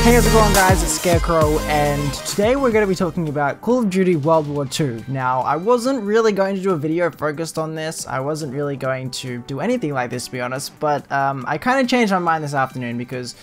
Hey, how's it going, guys? It's Scarecrow, and today we're going to be talking about Call of Duty World War II. Now, I wasn't really going to do a video focused on this. I wasn't really going to do anything like this, to be honest, but I kind of changed my mind this afternoon because,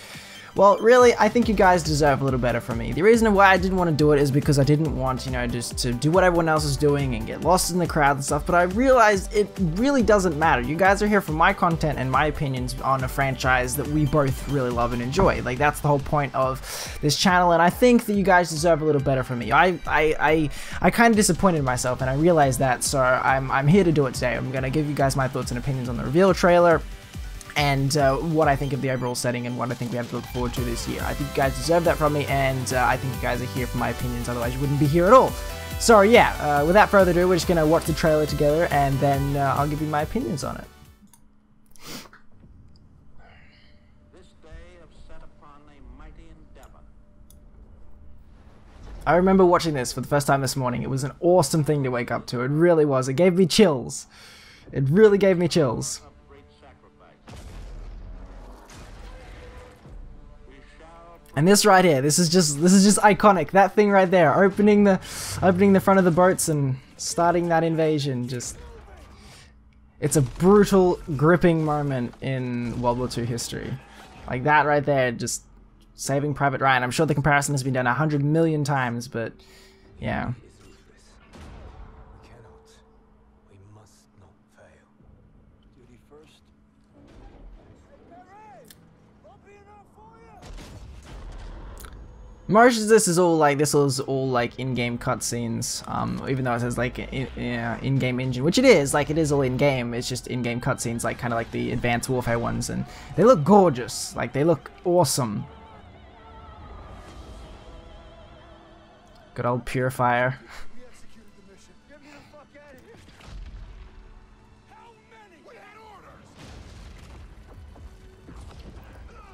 well, really, I think you guys deserve a little better from me. The reason why I didn't want to do it is because I didn't want, you know, just to do what everyone else is doing and get lost in the crowd and stuff, but I realized it really doesn't matter. You guys are here for my content and my opinions on a franchise that we both really love and enjoy. Like, that's the whole point of this channel, and I think that you guys deserve a little better from me. I kind of disappointed myself, and I realized that, so I'm here to do it today. I'm going to give you guys my thoughts and opinions on the reveal trailer, and what I think of the overall setting and what I think we have to look forward to this year. I think you guys deserve that from me, and I think you guys are here for my opinions, otherwise you wouldn't be here at all. So yeah, without further ado, we're just going to watch the trailer together, and then I'll give you my opinions on it. This day have set upon a mighty endeavor. I remember watching this for the first time this morning. It was an awesome thing to wake up to. It really was. It gave me chills. It really gave me chills. And this right here, this is just iconic. That thing right there, opening the front of the boats and starting that invasion. Just, it's a brutal, gripping moment in World War II history. Like that right there, just Saving Private Ryan. I'm sure the comparison has been done 100 million times, but yeah. Most of this is all like in-game cutscenes, even though it says like in-game engine, which it is all in-game. It's just in-game cutscenes, like kind of like the Advanced Warfare ones, and they look gorgeous. Like they look awesome. Good old Purifier.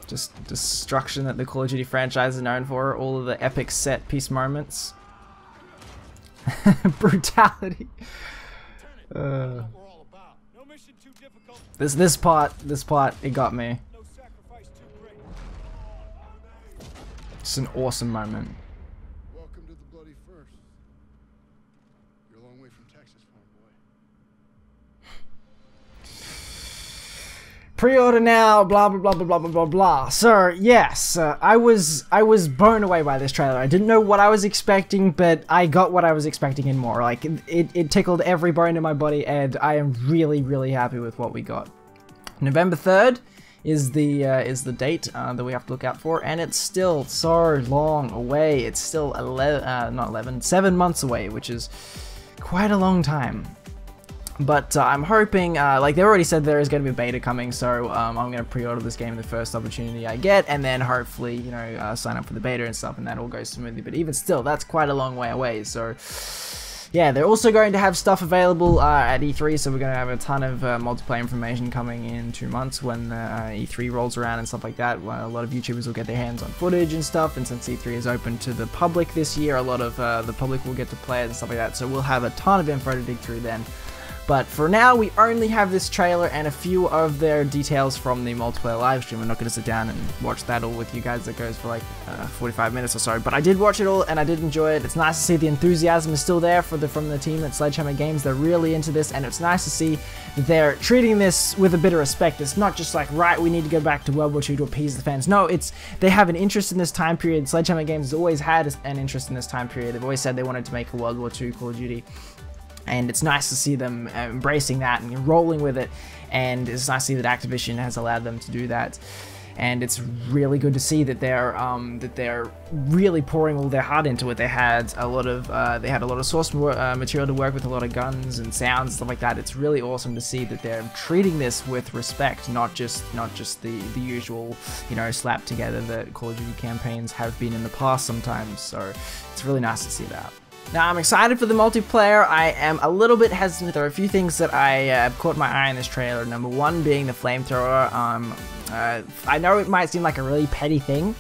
Just destruction that the Call of Duty franchise is known for. All of the epic set piece moments. Brutality. This part, it got me. It's an awesome moment. Welcome to the bloody first. You're a long way from Texas, my boy. Pre-order now, blah blah blah blah blah blah blah blah. So yes, I was blown away by this trailer. I didn't know what I was expecting, but I got what I was expecting and more. Like it tickled every bone in my body, and I am really happy with what we got. November 3rd is the date that we have to look out for, and it's still so long away. It's still 7 months away, which is quite a long time. But I'm hoping, like they already said there is going to be a beta coming, so I'm going to pre-order this game the first opportunity I get, and then hopefully, you know, sign up for the beta and stuff, and that all goes smoothly. But even still, that's quite a long way away, so yeah, they're also going to have stuff available at E3, so we're going to have a ton of multiplayer information coming in 2 months when E3 rolls around and stuff like that. Well, a lot of YouTubers will get their hands on footage and stuff, and since E3 is open to the public this year, a lot of the public will get to play it and stuff like that, so we'll have a ton of info to dig through then. But for now, we only have this trailer and a few of their details from the multiplayer livestream. I'm not going to sit down and watch that all with you guys. That goes for like 45 minutes or so. But I did watch it all and I did enjoy it. It's nice to see the enthusiasm is still there from the team at Sledgehammer Games. They're really into this, and it's nice to see that they're treating this with a bit of respect. It's not just like, right, we need to go back to World War II to appease the fans. No, they have an interest in this time period. Sledgehammer Games has always had an interest in this time period. They've always said they wanted to make a World War II Call of Duty. And it's nice to see them embracing that and rolling with it, and it's nice to see that Activision has allowed them to do that. And it's really good to see that they're really pouring all their heart into it. They had a lot of source material to work with, a lot of guns and sounds and stuff like that. It's really awesome to see that they're treating this with respect, not just the usual, you know, slap together that Call of Duty campaigns have been in the past sometimes. So it's really nice to see that. Now, I'm excited for the multiplayer. I am a little bit hesitant. There are a few things that I caught my eye in this trailer. Number one being the flamethrower. I know it might seem like a really petty thing,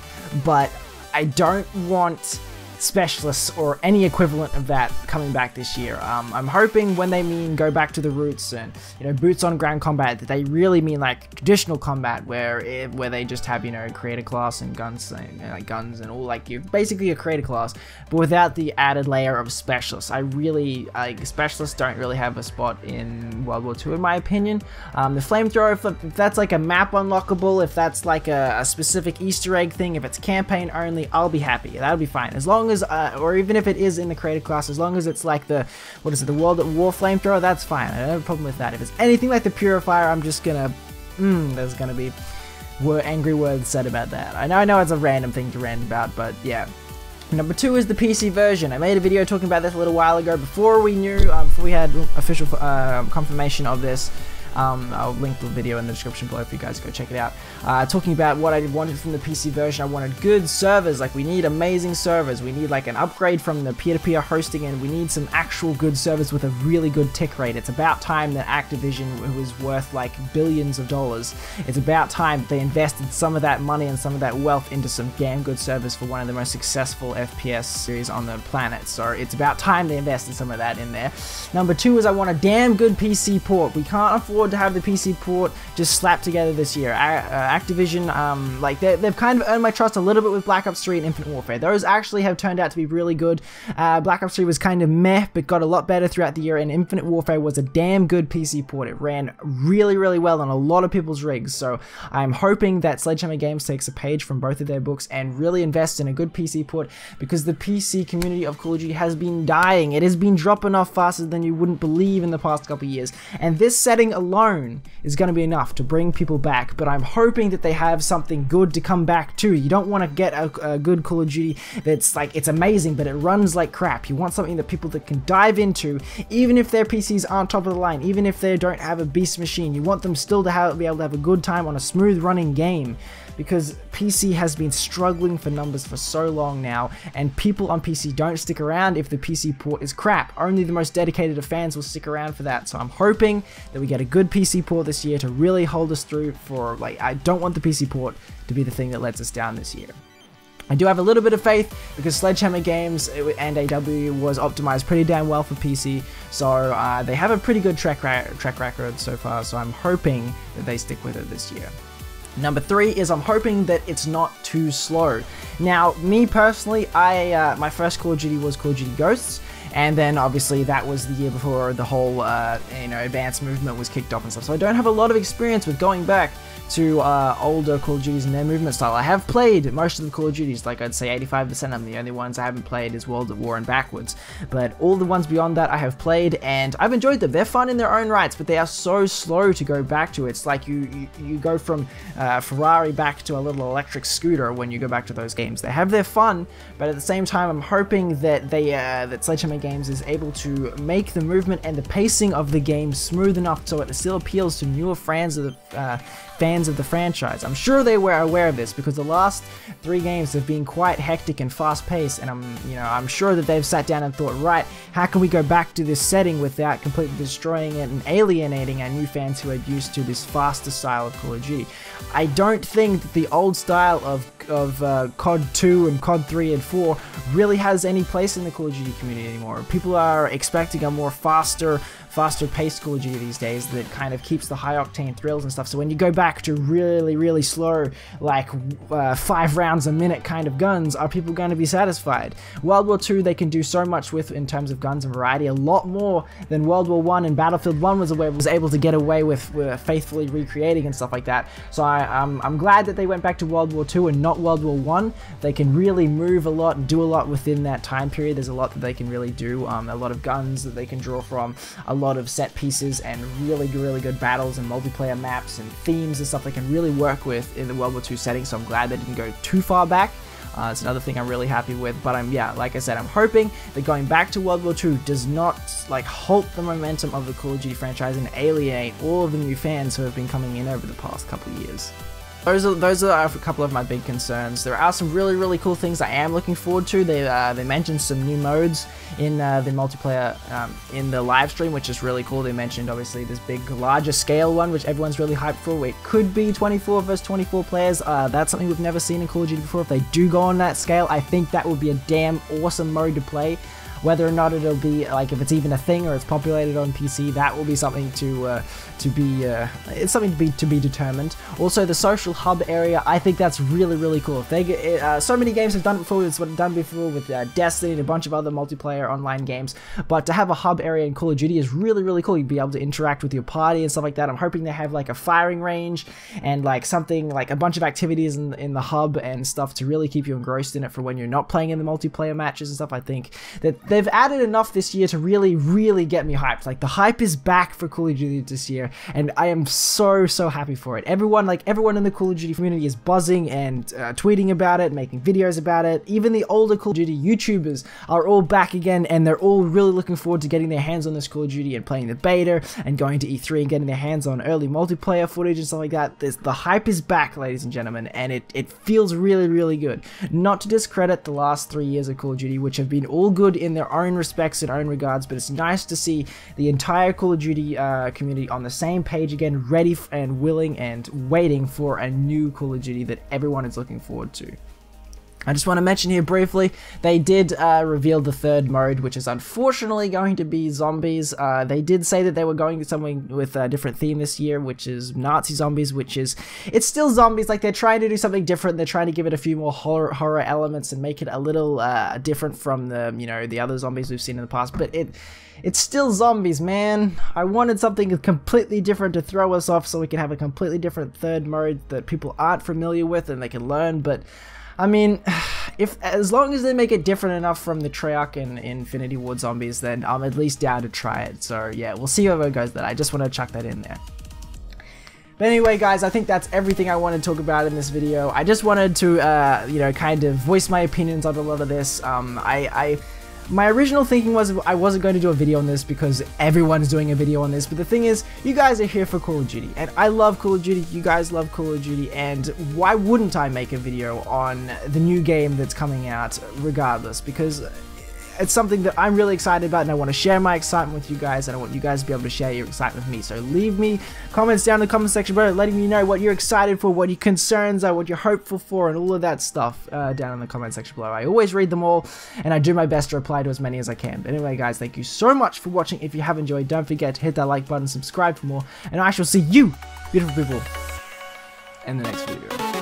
but I don't want specialists or any equivalent of that coming back this year. I'm hoping when they mean go back to the roots and, you know, boots on ground combat, that they really mean like traditional combat where they just have, you know, creator class and guns, and, you know, like guns and all, like you basically a creator class, but without the added layer of specialists. I really, specialists don't really have a spot in World War II in my opinion. The flamethrower, if that's like a map unlockable, if that's like a specific Easter egg thing, if it's campaign only, I'll be happy. That'll be fine. As long as, or even if it is in the creator class, as long as it's like the, what is it, the World at War flamethrower, that's fine. I don't have a problem with that. If it's anything like the purifier, I'm just gonna, there's gonna be angry words said about that. I know it's a random thing to rant about, but yeah. Number 2 is the PC version. I made a video talking about this a little while ago before we knew, before we had official confirmation of this. I'll link the video in the description below for you guys to go check it out. Talking about what I wanted from the PC version, I wanted good servers. Like, we need amazing servers. We need like an upgrade from the peer-to-peer hosting, and we need some actual good servers with a really good tick rate. It's about time that Activision, who is worth like billions of dollars, it's about time that they invested some of that money and some of that wealth into some damn good servers for one of the most successful FPS series on the planet. So it's about time they invested some of that in there. Number 2 is I want a damn good PC port. We can't afford to have the PC port just slapped together this year. Activision, like they've kind of earned my trust a little bit with Black Ops 3 and Infinite Warfare. Those actually have turned out to be really good. Black Ops 3 was kind of meh, but got a lot better throughout the year, and Infinite Warfare was a damn good PC port. It ran really, really well on a lot of people's rigs, so I'm hoping that Sledgehammer Games takes a page from both of their books and really invests in a good PC port, because the PC community of Call of Duty has been dying. It has been dropping off faster than you wouldn't believe in the past couple of years, and this setting alone is going to be enough to bring people back. But I'm hoping that they have something good to come back to. You don't want to get a good Call of Duty that's like, it's amazing but it runs like crap. You want something that people that can dive into, even if their PCs aren't top of the line, even if they don't have a beast machine. You want them still to be able to have a good time on a smooth running game, because PC has been struggling for numbers for so long now, and people on PC don't stick around if the PC port is crap. Only the most dedicated of fans will stick around for that. So I'm hoping that we get a good PC port this year to really hold us through for, like, I don't want the PC port to be the thing that lets us down this year. I do have a little bit of faith, because Sledgehammer Games and AW was optimized pretty damn well for PC, so they have a pretty good track record so far, so I'm hoping that they stick with it this year. Number 3 is I'm hoping that it's not too slow. Now, me personally, my first Call of Duty was Call of Duty Ghosts, and then obviously that was the year before the whole advanced movement was kicked off and stuff. So I don't have a lot of experience with going back to older Call of Duties and their movement style. I have played most of the Call of Duties, like I'd say 85% of them. The only ones I haven't played is World at War and Backwards, but all the ones beyond that I have played, and I've enjoyed them. They're fun in their own rights, but they are so slow to go back to. It's like you go from Ferrari back to a little electric scooter when you go back to those games. They have their fun, but at the same time I'm hoping that that Sledgehammer Games is able to make the movement and the pacing of the game smooth enough so it still appeals to newer fans of the franchise. I'm sure they were aware of this, because the last 3 games have been quite hectic and fast-paced, and I'm sure that they've sat down and thought, right, how can we go back to this setting without completely destroying it and alienating our new fans who are used to this faster style of Call of Duty. I don't think that the old style of COD 2 and COD 3 and 4 really has any place in the Call of Duty community anymore. People are expecting a more faster paced Call of Duty these days that kind of keeps the high octane thrills and stuff. So when you go back to really, really slow, like 5 rounds a minute kind of guns, are people going to be satisfied? World War II they can do so much with in terms of guns and variety, a lot more than World War I and Battlefield 1 was able to get away with faithfully recreating and stuff like that. So I'm glad that they went back to World War II and not World War I. They can really move a lot and do a lot within that time period. There's a lot that they can really do, a lot of guns that they can draw from, a lot of set pieces and really, really good battles and multiplayer maps and themes and stuff they can really work with in the World War II setting, so I'm glad they didn't go too far back. It's another thing I'm really happy with, but like I said, I'm hoping that going back to World War II does not like halt the momentum of the Call of Duty franchise and alienate all of the new fans who have been coming in over the past couple of years. Those are a couple of my big concerns. There are some really cool things I am looking forward to. They mentioned some new modes in the multiplayer in the live stream, which is really cool. They mentioned obviously this big, larger scale one, which everyone's really hyped for. It could be 24 versus 24 players. That's something we've never seen in Call of Duty before. If they do go on that scale, I think that would be a damn awesome mode to play. Whether or not it'll be, like, if it's even a thing or it's populated on PC, that will be something it's something to be determined. Also, the social hub area, I think that's really cool. If they get, so many games have done it before. It's done before with Destiny and a bunch of other multiplayer online games. But to have a hub area in Call of Duty is really cool. You'd be able to interact with your party and stuff like that. I'm hoping they have like a firing range and like something like a bunch of activities in the hub and stuff to really keep you engrossed in it for when you're not playing in the multiplayer matches and stuff. I think that they've added enough this year to really get me hyped. Like, the hype is back for Call of Duty this year, and I am so happy for it. Everyone in the Call of Duty community is buzzing and tweeting about it, making videos about it. Even the older Call of Duty YouTubers are all back again, and they're all really looking forward to getting their hands on this Call of Duty and playing the beta and going to E3 and getting their hands on early multiplayer footage and stuff like that. The hype is back, ladies and gentlemen, and it feels really good. Not to discredit the last 3 years of Call of Duty, which have been all good in their own respects and own regards, but it's nice to see the entire Call of Duty community on the same page again, ready and willing and waiting for a new Call of Duty that everyone is looking forward to. I just want to mention here briefly, they did reveal the third mode, which is unfortunately going to be zombies. They did say that they were going to something with a different theme this year, which is Nazi zombies, it's still zombies. Like, they're trying to do something different. They're trying to give it a few more horror elements and make it a little different from the other zombies we've seen in the past, but it's still zombies, man. I wanted something completely different to throw us off so we can have a completely different third mode that people aren't familiar with and they can learn, but I mean, as long as they make it different enough from the Treyarch and Infinity Ward zombies, then I'm at least down to try it. So yeah, we'll see how it goes there. I just want to chuck that in there. But anyway, guys, I think that's everything I want to talk about in this video. I just wanted to, kind of voice my opinions on a lot of this. My original thinking was I wasn't going to do a video on this because everyone's doing a video on this, but the thing is, you guys are here for Call of Duty, and I love Call of Duty, you guys love Call of Duty, and why wouldn't I make a video on the new game that's coming out regardless, because it's something that I'm really excited about, and I want to share my excitement with you guys, and I want you guys to be able to share your excitement with me. So leave me comments down in the comment section below, letting me know what you're excited for, what your concerns are, what you're hopeful for, and all of that stuff down in the comment section below. I always read them all, and I do my best to reply to as many as I can. But anyway, guys, thank you so much for watching. If you have enjoyed, don't forget to hit that like button, subscribe for more, and I shall see you, beautiful people, in the next video.